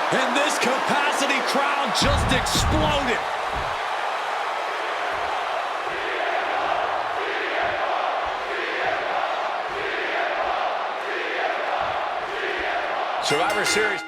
And this capacity crowd just exploded. Survivor Series.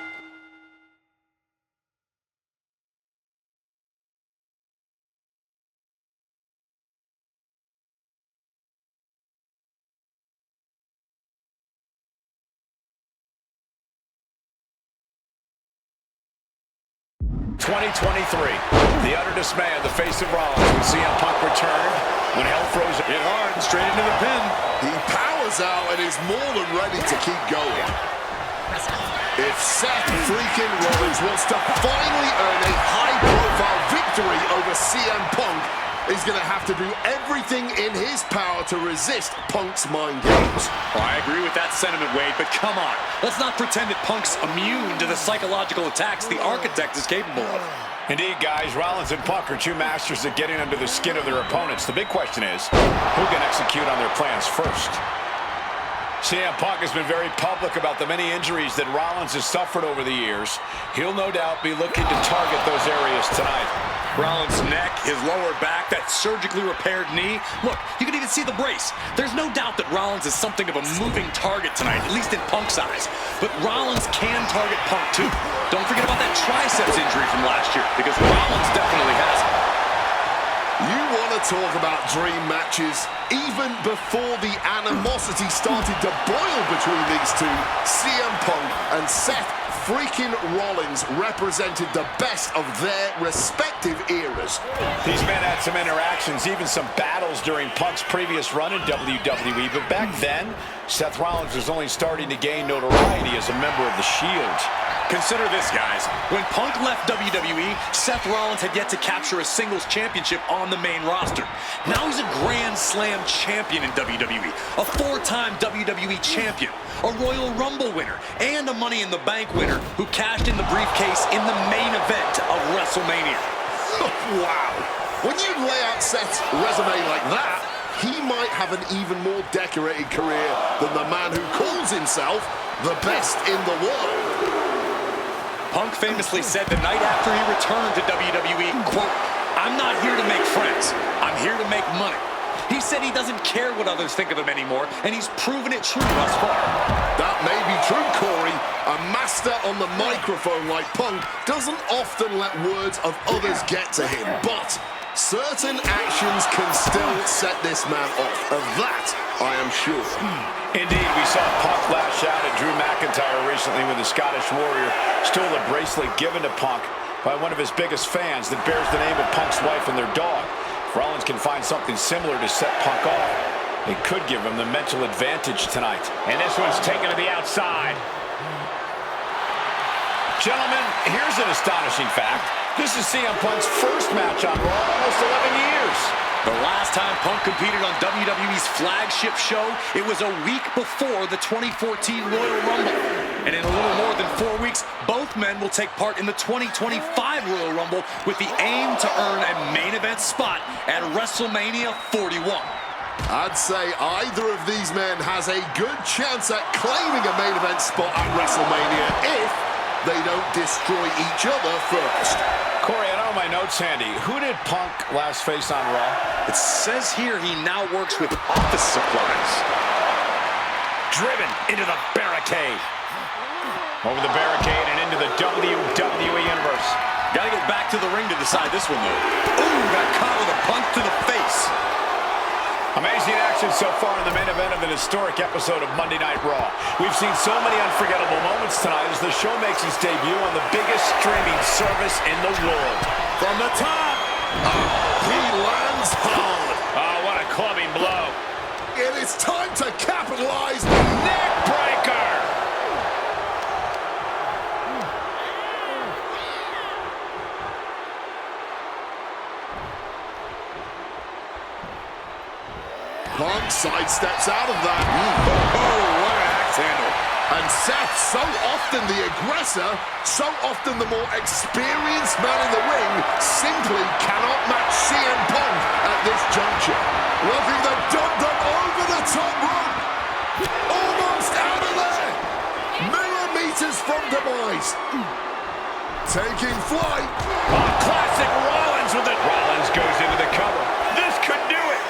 The utter dismay on the face of Rollins when CM Punk returned, when hell froze it hard and straight into the pin. He powers out and is more than ready to keep going. If Seth freaking Rollins wants to finally earn a high-profile victory over CM Punk, he's going to have to do everything in his power to resist Punk's mind games. Oh, I agree with that sentiment, Wade, but come on. Let's not pretend that Punk's immune to the psychological attacks the Architect is capable of. Indeed, guys, Rollins and Punk are two masters at getting under the skin of their opponents. The big question is, who can execute on their plans first? CM Punk has been very public about the many injuries that Rollins has suffered over the years. He'll no doubt be looking to target those areas tonight. Rollins' neck, his lower back, that surgically repaired knee. Look, you can even see the brace. There's no doubt that Rollins is something of a moving target tonight, at least in Punk's eyes. But Rollins can target Punk too. Don't forget about that triceps injury from last year, because Rollins definitely has it. You want to talk about dream matches? Even before the animosity started to boil between these two, CM Punk and Seth freaking Rollins represented the best of their respective eras. These men had some interactions, even some battles during Punk's previous run in WWE, but back then, Seth Rollins was only starting to gain notoriety as a member of the Shield. Consider this, guys. When Punk left WWE, Seth Rollins had yet to capture a singles championship on the main roster. Now he's a Grand Slam champion in WWE, a four-time WWE champion, a Royal Rumble winner, and a Money in the Bank winner who cashed in the briefcase in the main event of WrestleMania. Wow. When you lay out Seth's resume like that, he might have an even more decorated career than the man who calls himself the best in the world. Punk famously said the night after he returned to WWE, quote, "I'm not here to make friends. I'm here to make money." He said he doesn't care what others think of him anymore, and he's proven it true thus far. That may be true, Corey. A master on the microphone like Punk doesn't often let words of others get to him, but certain actions can still set this man off. Of that, I am sure. Indeed, we saw Punk lash out at Drew McIntyre recently when the Scottish Warrior stole a bracelet given to Punk by one of his biggest fans that bears the name of Punk's wife and their dog. If Rollins can find something similar to set Punk off, it could give him the mental advantage tonight. And this one's taken to the outside. Gentlemen, here's an astonishing fact. This is CM Punk's first match on Raw in almost 11 years. The last time Punk competed on WWE's flagship show, it was a week before the 2014 Royal Rumble. And in a little more than 4 weeks, both men will take part in the 2025 Royal Rumble with the aim to earn a main event spot at WrestleMania 41. I'd say either of these men has a good chance at claiming a main event spot at WrestleMania if they don't destroy each other first. Corey, I don't have my notes handy. Who did Punk last face on Raw? It says here he now works with office supplies. Driven into the barricade. Over the barricade and into the WWE Universe. Gotta get back to the ring to decide this one, though. Ooh, got caught with a punch to the face. Amazing action so far in the main event of an historic episode of Monday Night Raw. We've seen so many unforgettable moments tonight as the show makes its debut on the biggest streaming service in the world. From the top. He lands hard. Oh, what a clubbing blow. It is time to capitalize. Neck breaker. Punk sidesteps out of that. Oh, what an axe handle. And Seth, so often the aggressor, so often the more experienced man in the ring, simply cannot match CM Punk at this juncture. Working the dum-dum over the top rope. Almost out of there. Millimeters from demise. taking flight. Oh, classic Rollins with it. Rollins goes into the cover. This could do it.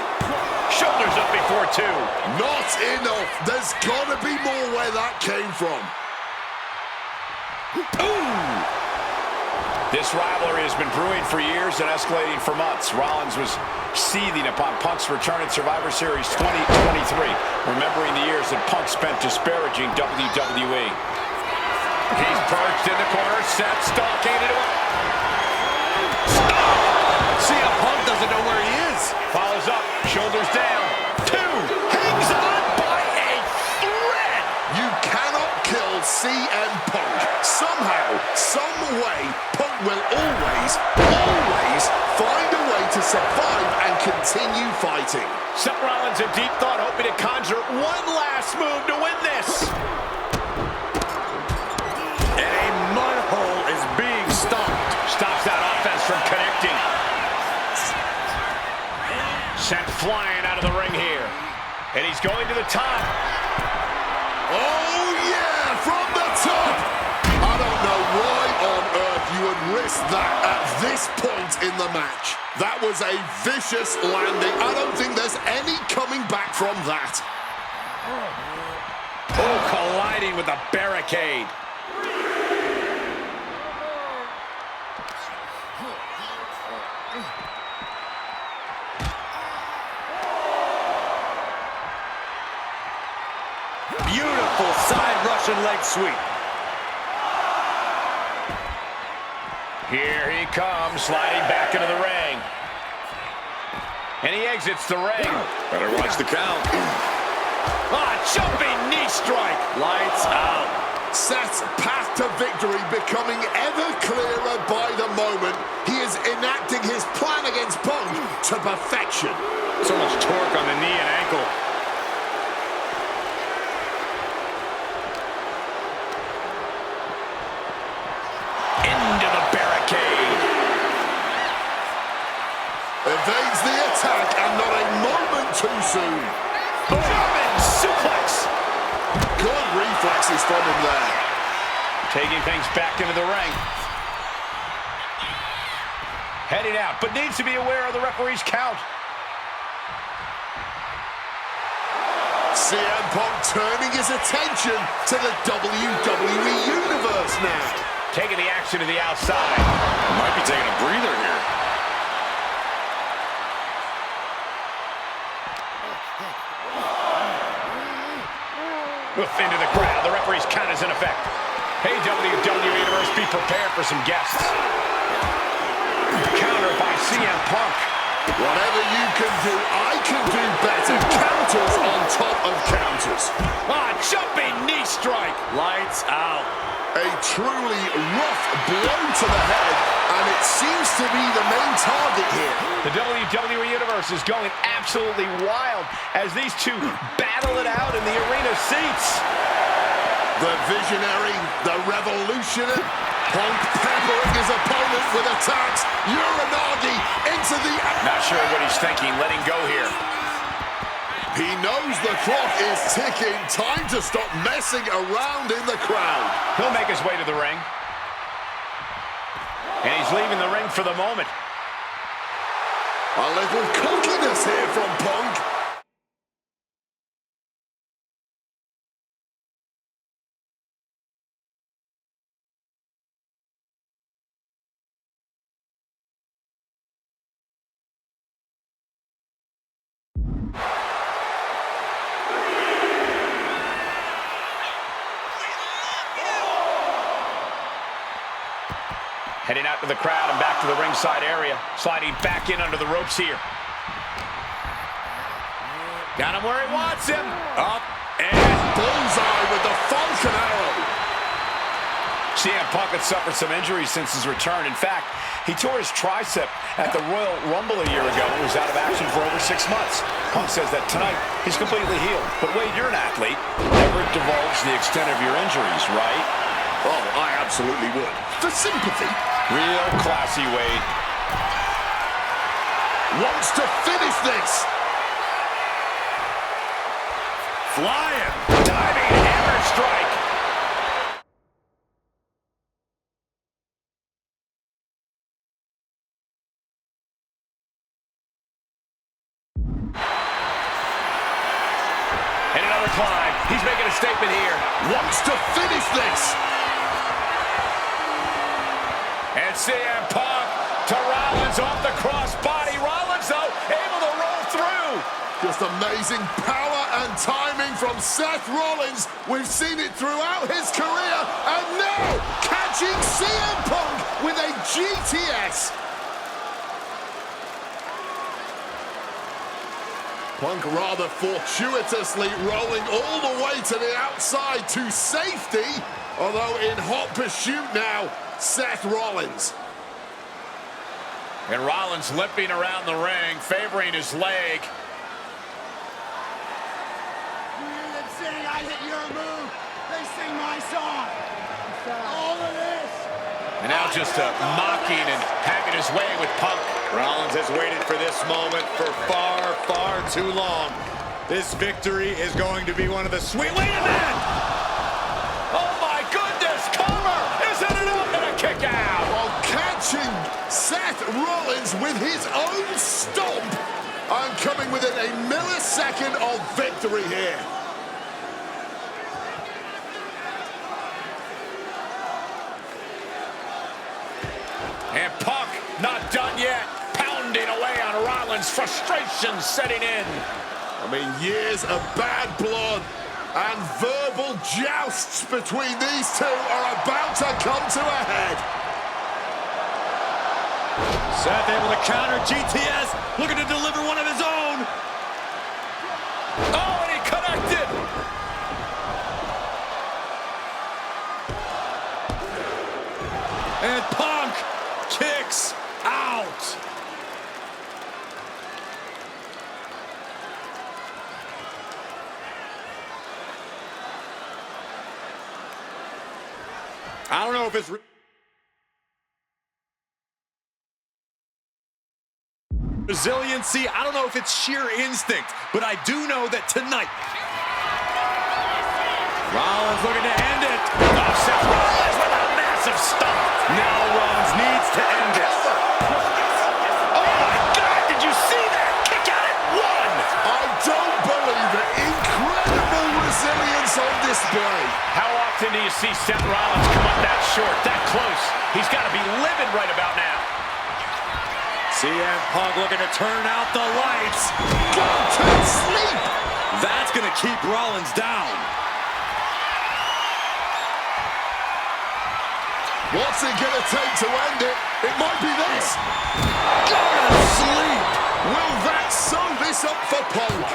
Shoulders up before two. Not enough. There's got to be more where that came from. Ooh! This rivalry has been brewing for years and escalating for months. Rollins was seething upon Punk's return at Survivor Series 2023, remembering the years that Punk spent disparaging WWE. He's perched in the corner, Seth stalking into it. CM Punk doesn't know where he is. Follows up, shoulders down. Two, hangs on by a thread. You cannot kill CM Punk. Somehow, some way, Punk will always find a way to survive and continue fighting. Seth Rollins in deep thought, hoping to conjure one last move to win this. And a mud hole is being stopped. Stops that offense from connecting. Sent flying out of the ring here. And he's going to the top. Oh, yeah, from the top. I don't know why on earth you would risk that at this point in the match. That was a vicious landing. I don't think there's any coming back from that. Oh, colliding with the barricade. Beautiful side Russian leg sweep. Here he comes, sliding back into the ring. And he exits the ring. Better watch the count. Ah, jumping knee strike. Lights out. Seth's path to victory becoming ever clearer by the moment. He is enacting his plan against Punk to perfection. So much torque on the knee and ankle. Into the barricade. Evades the attack and not a moment too soon. German suplex. Good reflexes from him there. Taking things back into the ring. Heading out, but needs to be aware of the referee's count. CM Punk turning his attention to the WWE Universe now. Taking the action to the outside. Might be taking a breather here. Into the crowd. The referee's count is in effect. Hey, WWE Universe, be prepared for some guests. Counter by CM Punk. Whatever you can do, I can do better. Counters on top of counters. Ah, jumping knee strike. Lights out. A truly rough blow to the head, and it seems to be the main target here. The WWE Universe is going absolutely wild as these two battle it out in the arena seats. The visionary, the revolutionary, Punk peppering his opponent with attacks. Uranagi into the... Not sure what he's thinking, letting go here. He knows the clock is ticking. Time to stop messing around in the crowd. He'll make his way to the ring. And he's leaving the ring for the moment. A little cockiness here from Punk. Heading out to the crowd and back to the ringside area. Sliding back in under the ropes here. Got him where he wants him. Up and Bullseye with the Falcon Arrow. CM Punk had suffered some injuries since his return. In fact, he tore his tricep at the Royal Rumble a year ago and was out of action for over 6 months. Punk says that tonight he's completely healed. But Wade, you're an athlete. Never divulge the extent of your injuries, right? Oh, I absolutely would. For sympathy. Real classy, Wade. Wants to finish this. flying. Diving hammer strike. wants to finish this. And CM Punk to Rollins off the crossbody. Rollins, though, able to roll through. Just amazing power and timing from Seth Rollins. We've seen it throughout his career, and now catching CM Punk with a GTS. Punk rather fortuitously rolling all the way to the outside to safety, although in hot pursuit now, Seth Rollins. And Rollins limping around the ring, favoring his leg. Saying I hit your move, they sing my song. All of this. And now just mocking and having his way with Punk. Rollins has waited for this moment for far, far too long. This victory is going to be one of the sweet... Wait a minute! Oh my goodness, cover! Isn't it up and a kick out? While catching Seth Rollins with his own stomp and coming within a millisecond of victory here. And Punk not done yet, pounding away on Rollins, frustration setting in. I mean, years of bad blood and verbal jousts between these two are about to come to a head. Seth able to counter GTS, looking to deliver one of his own. Oh, and he connected. And Punk kicks out. I don't know if it's resiliency. I don't know if it's sheer instinct, but I do know that tonight Rollins looking to end it. Oh, Seth Rollins with a massive stomp. Now Rollins needs to end this. Oh my God, did you see that? Kick out at one. I don't believe it. Incredible resilience on display. How often do you see Seth Rollins come up that short, that close? He's got to be livid right about now. CM Punk looking to turn out the lights. Go to sleep. That's going to keep Rollins down. What's it going to take to end it? It might be this. Go to sleep. Will that sew this up for Punk?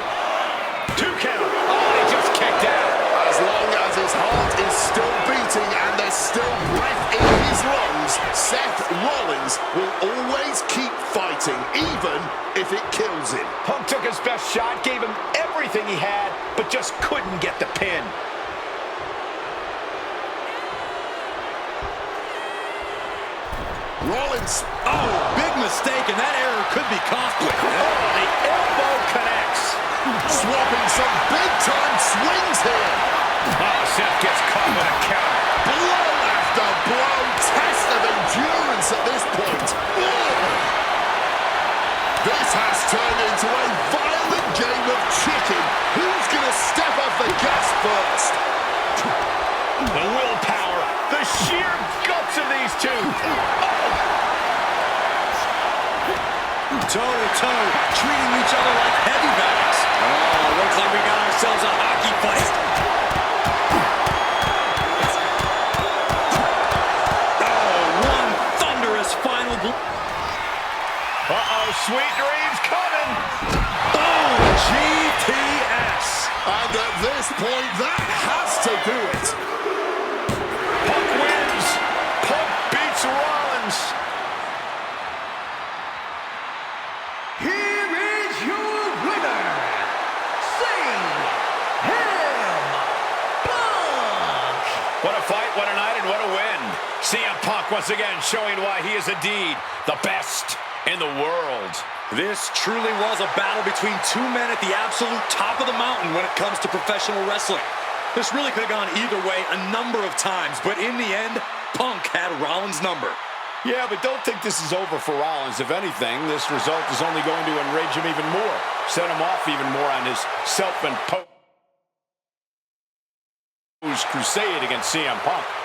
2 count. Oh, he just kicked out. As long as his heart is still beating and there's still breath in his lungs, Seth Rollins will always keep fighting, even if it kills him. Punk took his best shot, gave him everything he had, but just couldn't get the pin. Rollins. Oh, big mistake, and that error could be costly. Oh, the elbow connects. Swapping some big-time swings here. Oh, Seth gets caught with a counter. Blow after blow. Test of endurance at this point. This has turned into a violent game of chicken. Who's going to step off the gas first? The willpower, the sheer guts of these two. Toe-to-toe, treating each other like heavyweights. Oh, looks like we got ourselves a hockey fight. Oh, one thunderous final. Uh-oh, sweet dreams coming. Oh, GTS. And at this point, that has to do it. Punk wins. Punk beats Rollins. Here is your winner, Punk. What a fight, what a night, and what a win. CM Punk once again showing why he is indeed the best in the world. This truly was a battle between two men at the absolute top of the mountain when it comes to professional wrestling. This really could have gone either way a number of times, but in the end, Punk had Rollins' number. Yeah, but don't think this is over for Rollins. If anything, this result is only going to enrage him even more, set him off even more on his self-imposed crusade against CM Punk.